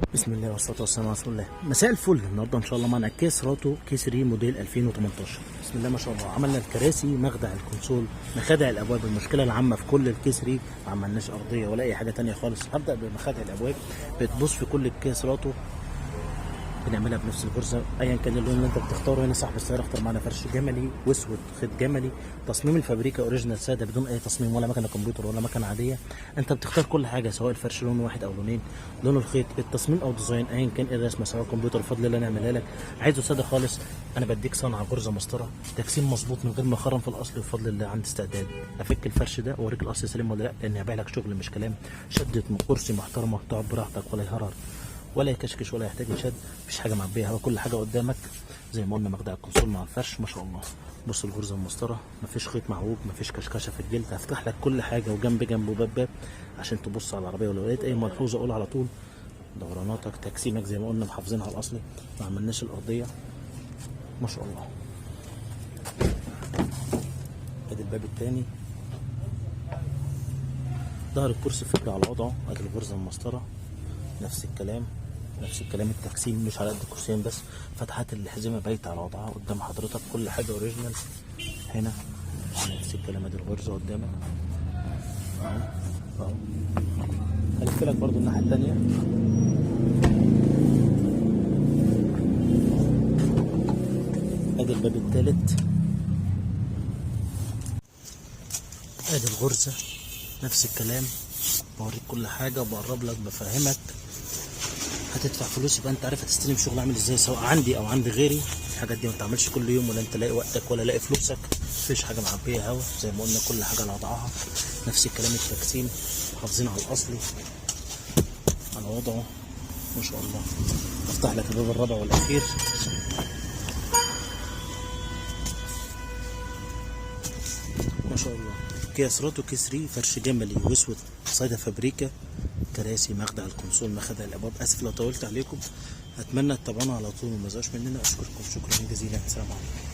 بسم الله والصلاه والسلام على رسول الله. مساء الفل. النهارده ان شاء الله معنا كيس راتو كيسري موديل 2018. بسم الله ما شاء الله. عملنا الكراسي، مخدع الكونسول، مخادع الابواب. المشكله العامه في كل الكيسري ما عملناش ارضيه ولا اي حاجه تانية خالص. هبدا بمخادع الابواب. بتبص في كل الكيس راتو بنعملها بنفس الغرزه ايا كان اللون اللي انت بتختاره. هنا صاحب السياره اختار معانا فرش جملي واسود، خيط جملي، تصميم الفابريكا اوريجينال ساده بدون اي تصميم ولا مكنه كمبيوتر ولا مكنه عاديه. انت بتختار كل حاجه، سواء الفرش لون واحد او لونين، لون الخيط، التصميم او ديزاين، ايا كان ايه الرسمه، سواء كمبيوتر بفضل الله نعملها لك. عايزه ساده خالص انا بديك صنعه غرزه مسطره، تجسيم مظبوط من غير ما اخرم في الاصل. بفضل الله عندي استعداد افك الفرش ده واوريك الاصل سليم ولا لا، لان هبيع لك شغل مش كلام. شده من كرسي محترمه تقعد براحتك ولا يهرر ولا يكشكش ولا يحتاج يشد. مفيش حاجه معبيه هوا، كل حاجه قدامك زي ما قلنا. مخدع الكونسول مع الفرش ما شاء الله. بص الغرزه المسطره، مفيش خيط معوج، مفيش كشكشه في الجلد. هفتح لك كل حاجه وجنب جنب وباب باب عشان تبص على العربيه، ولو لقيت اي ملحوظه قول على طول. دوراناتك، تجسيمك زي ما قلنا محافظينها على الاصلي، ما عملناش الارضيه ما شاء الله. ادي الباب التاني، ظهر الكرسي فكرة على وضعه. ادي الغرزه المسطره نفس الكلام، نفس الكلام. التقسيم مش على قد الكرسيين بس، فتحات الحزمه بايته على وضعها قدام حضرتك، كل حاجه اوريجينال. هنا نفس الكلام، ادي الغرزه قدامك اهو اهو. هلف لك برضو الناحيه التانيه. ادي الباب التالت، ادي الغرزه نفس الكلام. بوريك كل حاجه، بقرب لك، بفهمك. هتدفع فلوس يبقى انت عارف هتستلم شغل عامل ازاي، سواء عندي او عند غيري. الحاجات دي ما بتعملش كل يوم، ولا انت لاقي وقتك ولا لاقي فلوسك. مفيش حاجه معبيه هوا، زي ما قلنا كل حاجه على وضعها. نفس الكلام التجسيم، محافظين على الاصلي على وضعه ما شاء الله. افتح لك الباب الرابع والاخير. ما شاء الله. كيا سيراتو كيسري، فرش جملي واسود، صيدا فابريكا، كراسي، مخدع الكونسول، مخدع الابواب. اسف لو طولت عليكم، اتمنى تتابعونا على طول وما تزهقوش مننا. اشكركم شكرا جزيلا. السلام عليكم.